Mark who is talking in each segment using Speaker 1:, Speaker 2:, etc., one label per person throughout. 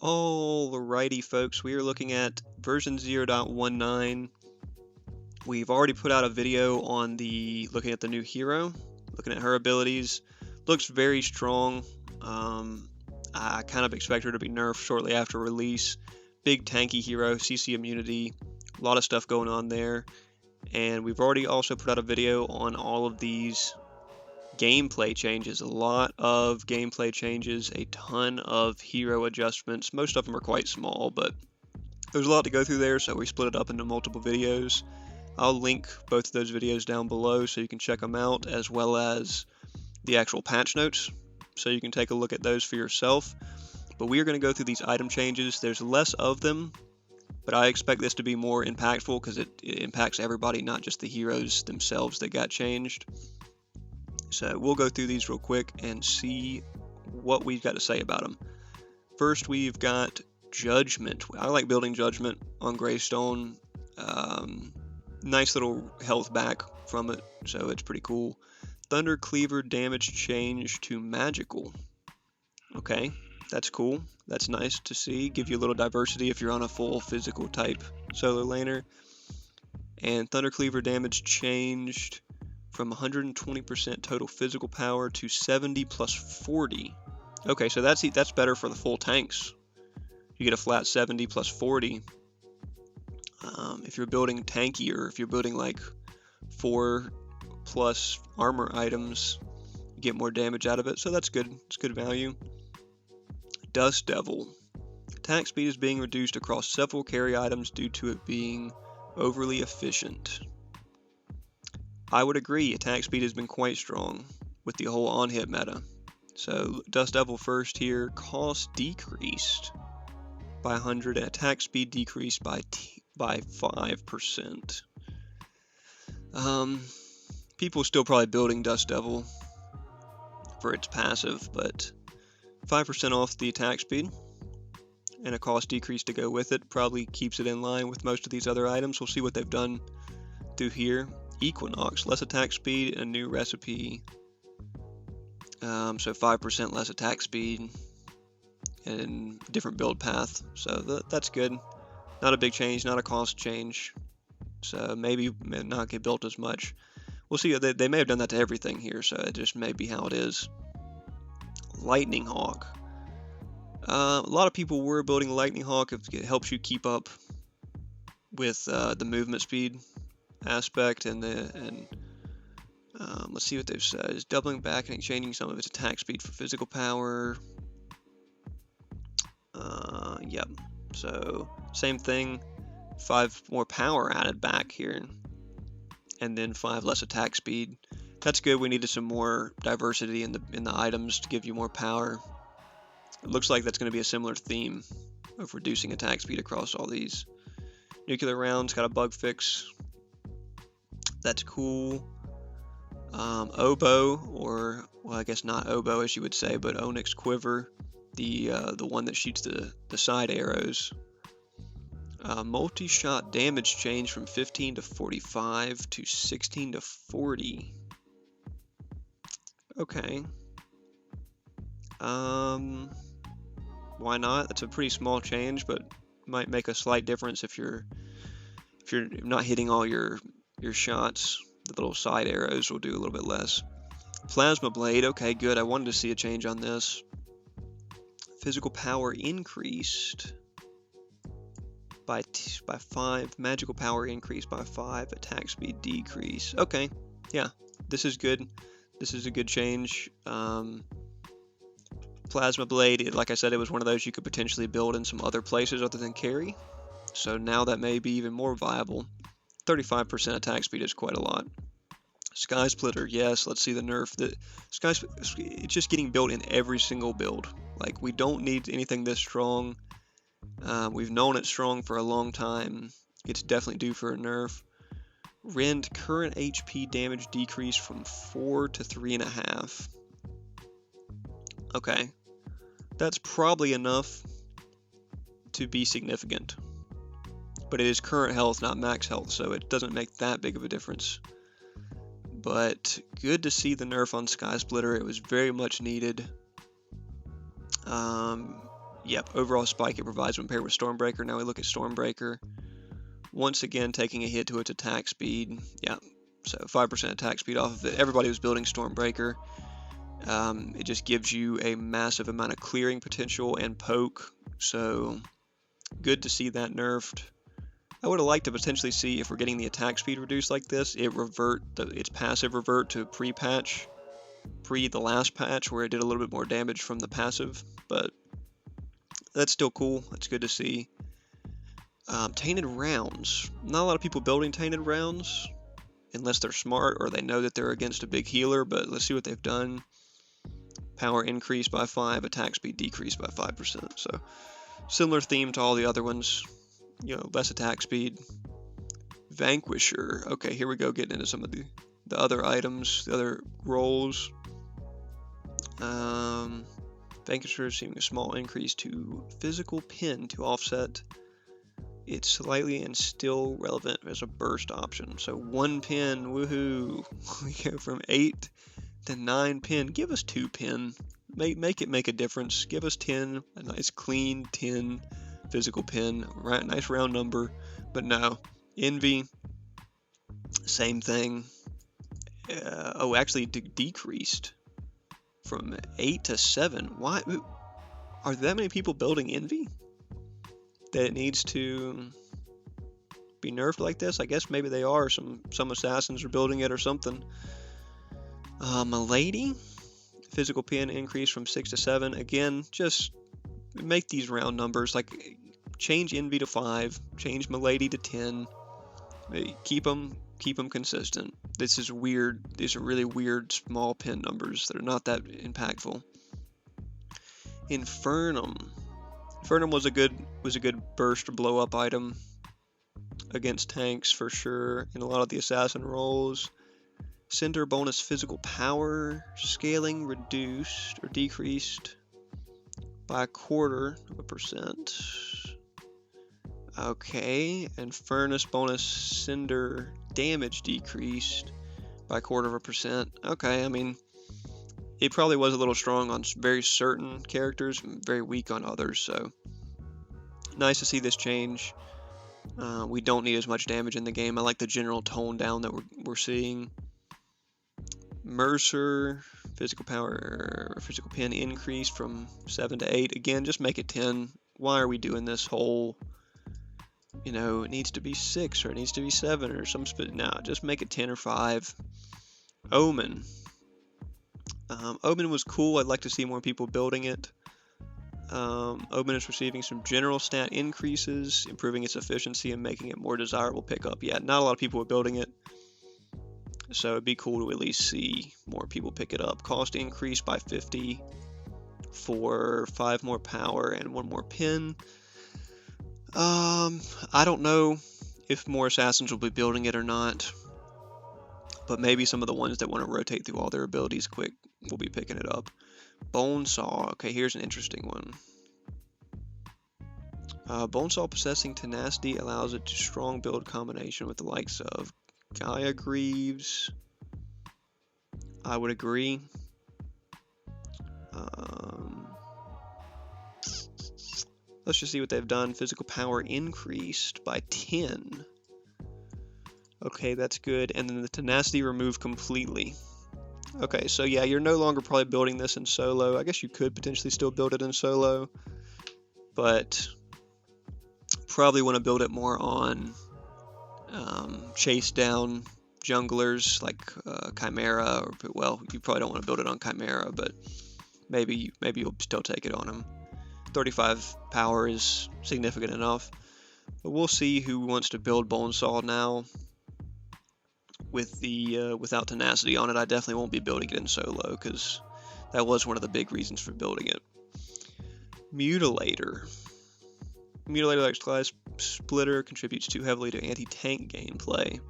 Speaker 1: Alrighty, folks, we are looking at version 0.19. We've already put out a video on looking at the new hero, looking at her abilities. Looks very strong. I kind of expect her to be nerfed shortly after release. Big tanky hero, CC immunity, a lot of stuff going on there. And we've already also put out a video on all of these gameplay changes, a lot of gameplay changes, a ton of hero adjustments. Most of them are quite small, but there's a lot to go through there, so we split it up into multiple videos. I'll link both of those videos down below so you can check them out, as well as the actual patch notes, so you can take a look at those for yourself. But we are going to go through these item changes. There's less of them, but I expect this to be more impactful because it impacts everybody, not just the heroes themselves that got changed. So we'll go through these real quick and see what we've got to say about them. First, we've got Judgment. I like building Judgment on Greystone. Nice little health back from it, so it's pretty cool. Thunder Cleaver damage change to magical. Okay, that's cool. That's nice to see. Give you a little diversity if you're on a full physical type solo laner. And Thunder Cleaver damage changed from 120% total physical power to 70 plus 40. Okay, so that's better for the full tanks. You get a flat 70 plus 40. If you're building tankier, if you're building like 4 plus armor items, you get more damage out of it, so that's good. It's good value. Dust Devil. Attack speed is being reduced across several carry items due to it being overly efficient. I would agree, attack speed has been quite strong with the whole on-hit meta. So Dust Devil first here, cost decreased by 100 and attack speed decreased by 5%. People still probably building Dust Devil for its passive, but 5% off the attack speed and a cost decrease to go with it probably keeps it in line with most of these other items. We'll see what they've done through here. Equinox, less attack speed, and a new recipe. So 5% less attack speed and different build path. So that's good. Not a big change, not a cost change. So maybe not get built as much. We'll see. They may have done that to everything here, so it just may be how it is. Lightning Hawk. A lot of people were building Lightning Hawk if it helps you keep up with the movement speed aspect and let's see what they've said. Is doubling back and exchanging some of its attack speed for physical power. Yep. So same thing. 5 more power added back here, and then 5 less attack speed. That's good. We needed some more diversity in the items to give you more power. It looks like that's going to be a similar theme of reducing attack speed across all these. Nuclear rounds got a bug fix. That's cool. Oboe, or well, I guess not oboe as you would say, but Onyx Quiver, the one that shoots the side arrows. Multi-shot damage change from 15 to 45 to 16 to 40. Okay. Why not? That's a pretty small change, but might make a slight difference if you're not hitting all your shots. The little side arrows will do a little bit less. Plasma Blade, okay, good. I wanted to see a change on this. Physical power increased by 5. Magical power increased by 5. Attack speed decrease. Okay, yeah, this is good. This is a good change. Plasma Blade, like I said, it was one of those you could potentially build in some other places other than carry. So now that may be even more viable. 35% attack speed is quite a lot. Sky Splitter, yes, let's see the nerf. It's just getting built in every single build. Like, we don't need anything this strong. We've known it's strong for a long time. It's definitely due for a nerf. Rend current HP damage decrease from 4 to 3.5. Okay. That's probably enough to be significant. But it is current health, not max health, so it doesn't make that big of a difference. But good to see the nerf on Sky Splitter. It was very much needed. Yep, overall spike it provides when paired with Stormbreaker. Now we look at Stormbreaker. Once again, taking a hit to its attack speed. Yeah, so 5% attack speed off of it. Everybody was building Stormbreaker. It just gives you a massive amount of clearing potential and poke, so good to see that nerfed. I would have liked to potentially see, if we're getting the attack speed reduced like this, its passive revert to pre-patch, the last patch where it did a little bit more damage from the passive, but that's still cool. That's good to see. Tainted rounds. Not a lot of people building tainted rounds, unless they're smart or they know that they're against a big healer, but let's see what they've done. Power increased by 5, attack speed decreased by 5%. So similar theme to all the other ones. You know, less attack speed. Vanquisher. Okay, here we go, getting into some of the other items, the other roles. Vanquisher receiving a small increase to physical pin to offset it's slightly and still relevant as a burst option. So 1 pin, woohoo! We go from 8 to 9 pin. Give us 2 pin. Make it make a difference. Give us 10, a nice clean 10 physical pin. Right, nice round number. But no, Envy, same thing. Oh, actually decreased from 8 to 7. Why? Are there that many people building Envy that it needs to be nerfed like this? I guess maybe they are. Some assassins are building it or something. Milady, physical pin increase from 6 to 7. Again, just make these round numbers. Like, change Envy to 5, change Milady to 10. Keep them consistent. This is weird. These are really weird small pin numbers that are not that impactful. Infernum. Infernum was a good burst or blow up item against tanks for sure in a lot of the assassin roles. Cinder bonus physical power scaling reduced or decreased by 0.25%. Okay, and furnace bonus cinder damage decreased by 0.25%. Okay, I mean, it probably was a little strong on very certain characters and very weak on others, so nice to see this change. We don't need as much damage in the game. I like the general tone down that we're seeing. Mercer, physical power, physical pin increased from 7 to 8. Again, just make it 10. Why are we doing this whole, you know, it needs to be 6 or it needs to be 7 or some no, just make it 10 or 5. Omen. Omen was cool. I'd like to see more people building it. Omen is receiving some general stat increases, improving its efficiency and making it more desirable pickup. Yeah, not a lot of people are building it, so it'd be cool to at least see more people pick it up. Cost increased by 50 for 5 more power and 1 more pin. I don't know if more assassins will be building it or not, but maybe some of the ones that want to rotate through all their abilities quick will be picking it up. Bonesaw. Okay, here's an interesting one. Bonesaw possessing tenacity allows it to strong build combination with the likes of Gaia Greaves. I would agree. Let's just see what they've done. Physical power increased by 10. Okay, that's good. And then the tenacity removed completely. Okay, so yeah, you're no longer probably building this in solo. I guess you could potentially still build it in solo, but probably want to build it more on chase down junglers like Chimera, or, well, you probably don't want to build it on Chimera, but maybe you'll still take it on him. 35 power is significant enough, but we'll see who wants to build Bonesaw now. With the without tenacity on it, I definitely won't be building it in solo, because that was one of the big reasons for building it. Mutilator. Mutilator like Class Splitter contributes too heavily to anti-tank gameplay.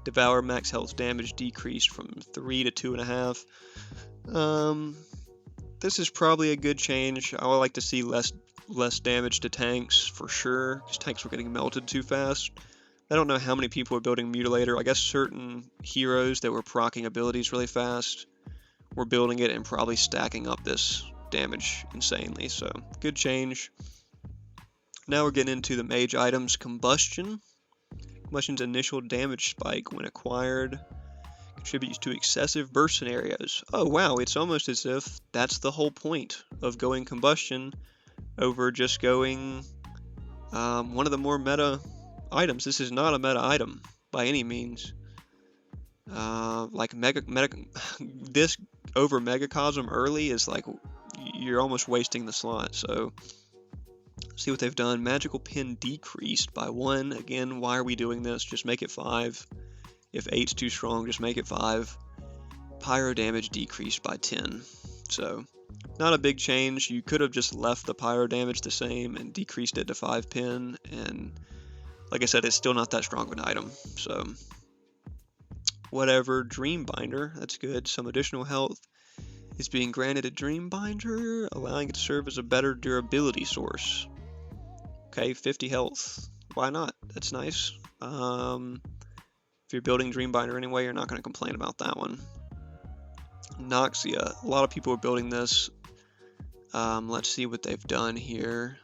Speaker 1: Devour max health damage decreased from 3 to 2.5. This is probably a good change. I would like to see less damage to tanks for sure, because tanks were getting melted too fast. I don't know how many people are building Mutilator. I guess certain heroes that were proccing abilities really fast were building it and probably stacking up this damage insanely, so good change. Now we're getting into the mage items. Combustion. Combustion's initial damage spike when acquired contributes to excessive burst scenarios. Oh wow, it's almost as if that's the whole point of going combustion over just going one of the more meta items. This is not a meta item by any means. Like this over Megacosm early is like you're almost wasting the slot. So see what they've done. Magical pin decreased by 1. Again, why are we doing this? Just make it 5. If 8's too strong, just make it 5. Pyro damage decreased by 10. So not a big change. You could have just left the pyro damage the same and decreased it to 5 pin, and like I said, it's still not that strong of an item. So whatever. Dreambinder, that's good. Some additional health is being granted a Dreambinder, allowing it to serve as a better durability source. Okay, 50 health. Why not? That's nice. If you're building Dreambinder anyway, you're not going to complain about that one. Noxia. A lot of people are building this. Let's see what they've done here.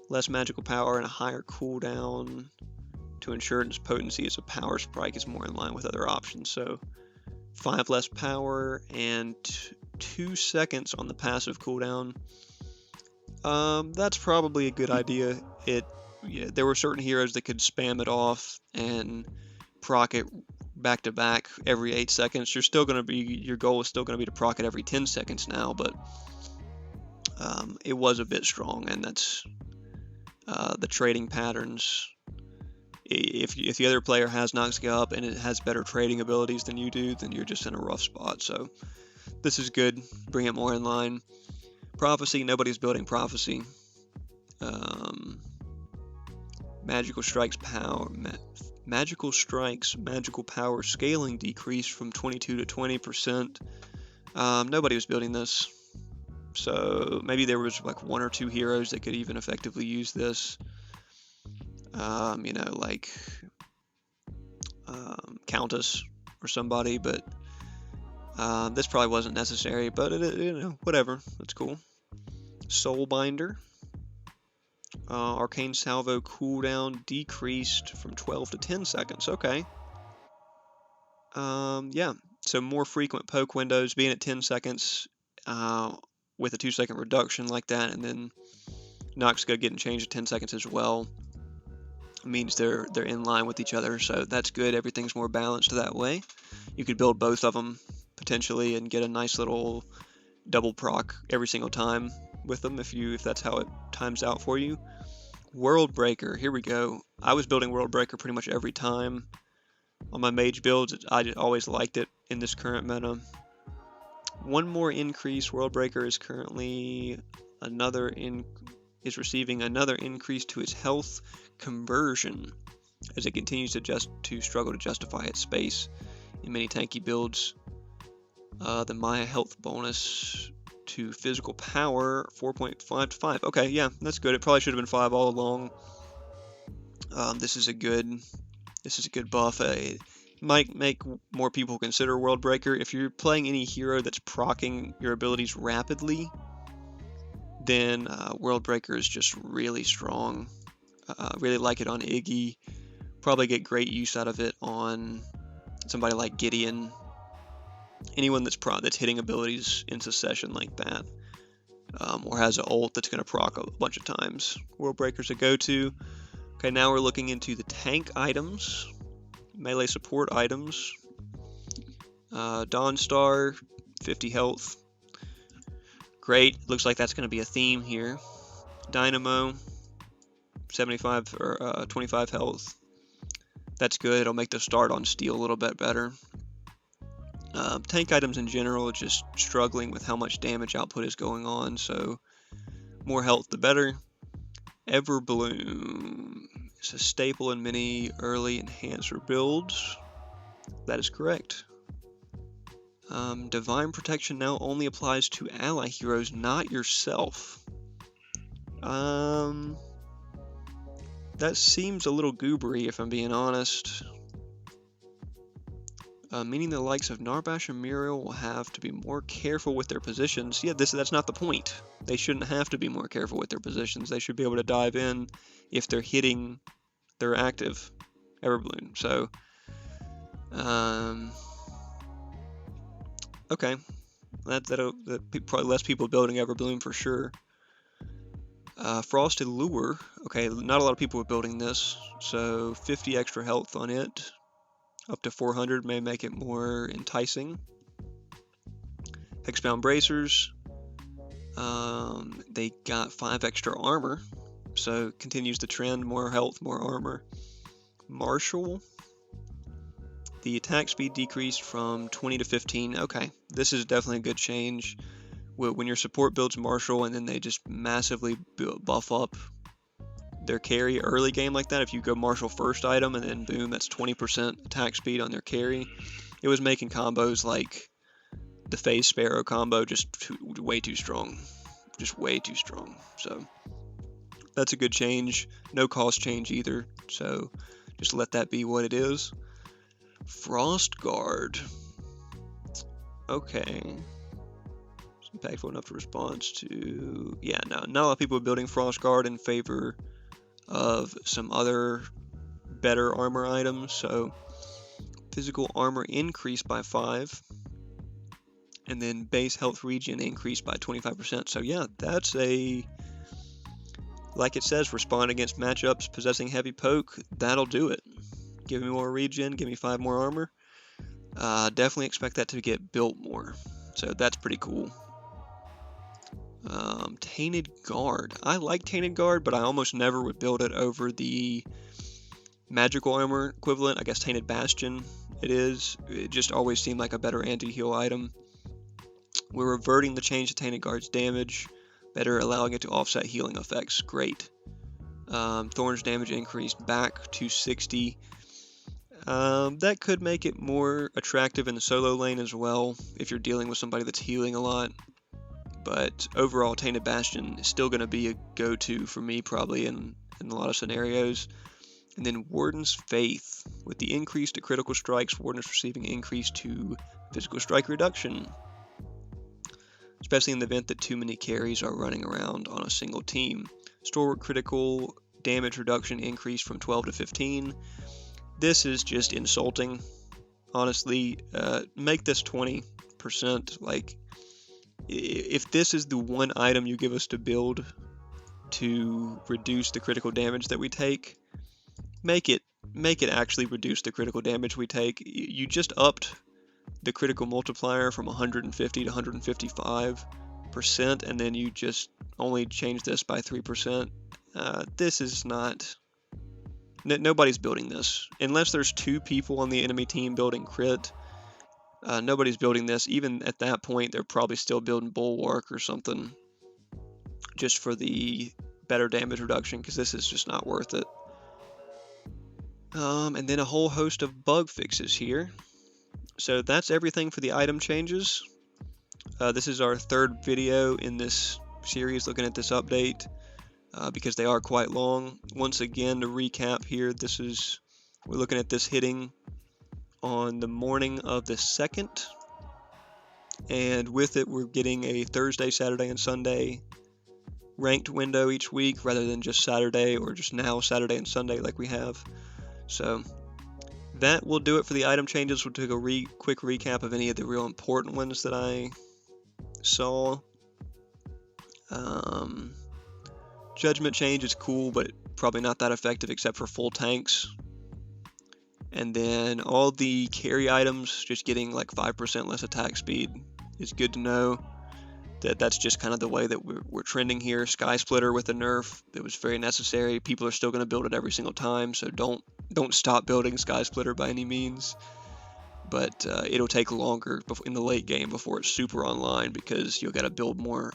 Speaker 1: Less magical power and a higher cooldown to ensure its potency as a power spike is more in line with other options. So 5 less power and 2 seconds on the passive cooldown. That's probably a good idea. There were certain heroes that could spam it off and proc it back to back every 8 seconds. Your goal is still gonna be to proc it every 10 seconds now, but it was a bit strong, and that's the trading patterns. If the other player has Noxia up and it has better trading abilities than you do, then you're just in a rough spot. So this is good. Bring it more in line. Prophecy. Nobody's building Prophecy. Magical Strikes power. Magical power scaling decreased from 22 to 20%. Nobody was building this. So maybe there was like 1 or 2 heroes that could even effectively use this. Like Countess or somebody, but this probably wasn't necessary, but whatever, that's cool. Soulbinder. Arcane Salvo cooldown decreased from 12 to 10 seconds. Okay. Yeah, so more frequent poke windows, being at 10 seconds with a 2-second reduction like that, and then Noxia getting changed at 10 seconds as well means they're in line with each other, so that's good. Everything's more balanced that way. You could build both of them potentially and get a nice little double proc every single time with them if that's how it times out for you. World Breaker, here we go. I was building World Breaker pretty much every time on my mage builds. I always liked it in this current meta. One more increase. World Breaker is currently receiving another increase to its health conversion as it continues to struggle to justify its space in many tanky builds. The Maya health bonus to physical power 4.5 to 5. Okay, yeah, that's good. It probably should have been 5 all along. This is a good buff. It might make more people consider World Breaker. If you're playing any hero that's proccing your abilities rapidly, then World Breaker is just really strong. Really like it on Iggy. Probably get great use out of it on somebody like Gideon. Anyone that's hitting abilities in succession like that, or has an ult that's going to proc a bunch of times. World Breaker's a go-to. Okay, now we're looking into the tank items, melee support items. Dawnstar, 50 health. Great. Looks like that's going to be a theme here. Dynamo, 75 or 25 health. That's good. It'll make the start on steel a little bit better. Tank items in general are just struggling with how much damage output is going on, so more health the better. Everbloom is a staple in many early enhancer builds. That is correct. Divine Protection now only applies to ally heroes, not yourself. That seems a little goobery, if I'm being honest. meaning the likes of Narbash and Muriel will have to be more careful with their positions. Yeah, that's not the point. They shouldn't have to be more careful with their positions. They should be able to dive in if they're hitting their active Everbloom. So, okay, that'll probably less people building Everbloom for sure. Frosted Lure. Okay, not a lot of people are building this, so 50 extra health on it. Up to 400 may make it more enticing. Hexbound Bracers. They got 5 extra armor, so continues the trend, more health, more armor. Marshall. The attack speed decreased from 20 to 15. Okay, this is definitely a good change. When your support builds Marshall and then they just massively buff up their carry early game like that, if you go Marshall first item and then boom, that's 20% attack speed on their carry. It was making combos like the Phase Sparrow combo just way too strong. Just way too strong. So that's a good change. No cost change either. So just let that be what it is. Frost Guard. Okay. It's impactful enough to respond to... Yeah, no, not a lot of people are building Frost Guard in favor of some other better armor items. So physical armor increased by 5. And then base health regen increased by 25%. So yeah, that's a... Like it says, respond against matchups possessing heavy poke. That'll do it. Give me more regen, give me 5 more armor. Definitely expect that to get built more. So that's pretty cool. Tainted Guard. I like Tainted Guard, but I almost never would build it over the magical armor equivalent. I guess Tainted Bastion it is. It just always seemed like a better anti-heal item. We're reverting the change to Tainted Guard's damage, better allowing it to offset healing effects. Great. Thorn's damage increased back to 60. That could make it more attractive in the solo lane as well, if you're dealing with somebody that's healing a lot. But overall, Tainted Bastion is still going to be a go-to for me probably in a lot of scenarios. And then Warden's Faith. With the increase to critical strikes, Warden is receiving increase to physical strike reduction. Especially in the event that too many carries are running around on a single team. Stalwart critical damage reduction increased from 12 to 15. This is just insulting, honestly. Make this 20%. Like, if this is the one item you give us to build to reduce the critical damage that we take, make it actually reduce the critical damage we take. You just upped the critical multiplier from 150 to 155%, and then you just only changed this by 3%. This is not... Nobody's building this. Unless there's 2 people on the enemy team building crit, nobody's building this. Even at that point, they're probably still building Bulwark or something just for the better damage reduction, because this is just not worth it. And then a whole host of bug fixes here. So that's everything for the item changes. This is our 3rd video in this series looking at this update. Because they are quite long. Once again, to recap here, we're looking at this hitting on the morning of the 2nd, and with it we're getting a Thursday, Saturday, and Sunday ranked window each week rather than just Saturday or just now Saturday and Sunday like we have. So that will do it for the item changes. We'll take a quick recap of any of the real important ones that I saw. Judgment change is cool, but probably not that effective except for full tanks. And then all the carry items just getting like 5% less attack speed is good to know. That's just kind of the way that we're trending here. Sky Splitter with a nerf that was very necessary. People are still going to build it every single time, so don't stop building Sky Splitter by any means. But it'll take longer in the late game before it's super online, because you'll got to build more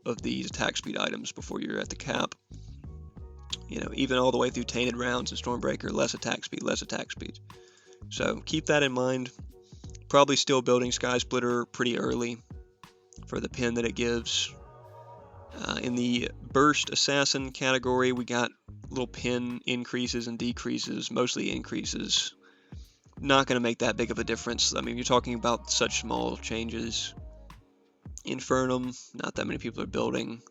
Speaker 1: of these attack speed items before you're at the cap. You know, even all the way through Tainted Rounds and Stormbreaker, less attack speed. So keep that in mind. Probably still building Sky Splitter pretty early for the pin that it gives. In the Burst Assassin category, we got little pin increases and decreases, mostly increases. not going to make that big of a difference. I mean, you're talking about such small changes. Infernum, not that many people are building.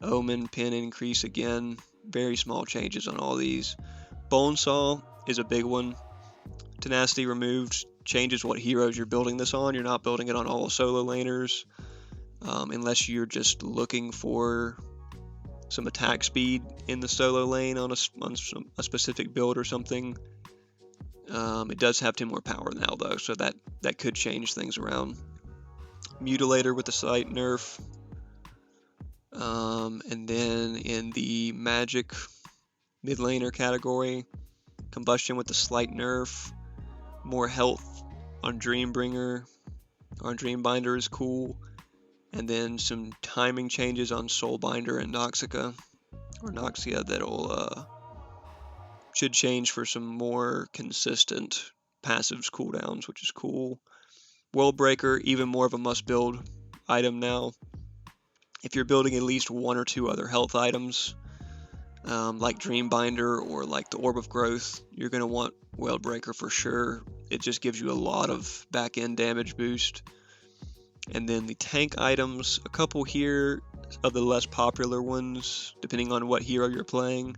Speaker 1: Omen, pin increase again, very small changes on all these. Bonesaw is a big one. Tenacity removed changes what heroes you're building this on. You're not building it on all solo laners, unless you're just looking for some attack speed in the solo lane on a specific build or something. It does have 10 more power now though, so that could change things around. Mutilator with the slight nerf. And then in the magic mid laner category, Combustion with the slight nerf. More health on Dreambringer. On Dreambinder is cool. And then some timing changes on Soulbinder and Noxia that'll should change for some more consistent passives cooldowns, which is cool. Worldbreaker, even more of a must-build item now. If you're building at least one or two other health items, like Dreambinder or like the Orb of Growth, you're going to want Worldbreaker for sure. It just gives you a lot of back-end damage boost. And then the tank items, a couple here of the less popular ones, depending on what hero you're playing.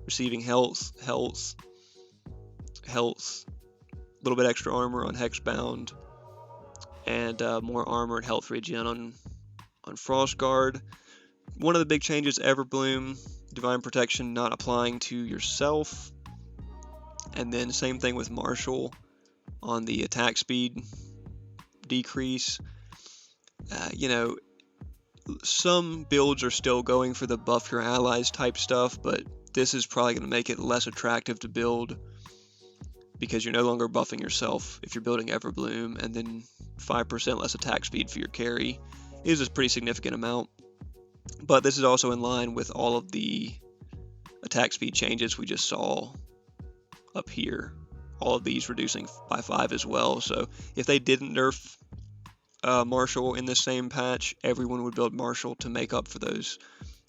Speaker 1: Receiving health, a little bit extra armor on Hexbound, and more armor and health regen on Frostguard. One of the big changes, Everbloom, Divine Protection not applying to yourself. And then same thing with Marshall on the attack speed decrease. Some builds are still going for the buff your allies type stuff, but this is probably going to make it less attractive to build because you're no longer buffing yourself if you're building Everbloom, and then 5% less attack speed for your carry is a pretty significant amount. But this is also in line with all of the attack speed changes we just saw up here. All of these reducing by 5 as well. So if they didn't nerf Marshall in this same patch, everyone would build Marshall to make up for those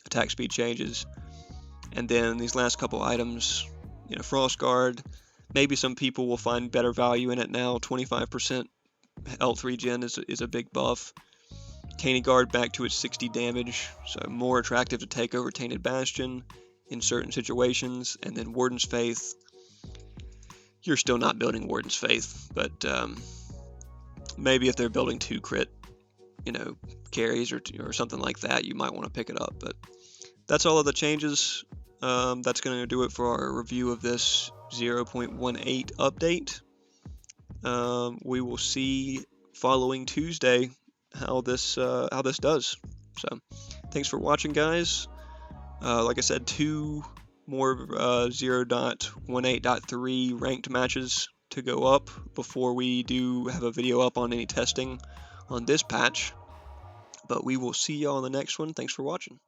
Speaker 1: attack speed changes. And then these last couple items, Frostguard, maybe some people will find better value in it now. 25% health regen is a big buff. Tainted Guard back to its 60 damage, so more attractive to take over Tainted Bastion in certain situations. And then Warden's Faith, you're still not building Warden's Faith, but maybe if they're building 2 crit, carries or something like that, you might want to pick it up. But that's all of the changes. That's going to do it for our review of this 0.18 update. We will see following Tuesday how this does. So thanks for watching, guys. Like I said, 2 more 0.18.3 ranked matches to go up before we do have a video up on any testing on this patch. But we will see y'all in the next one. Thanks for watching.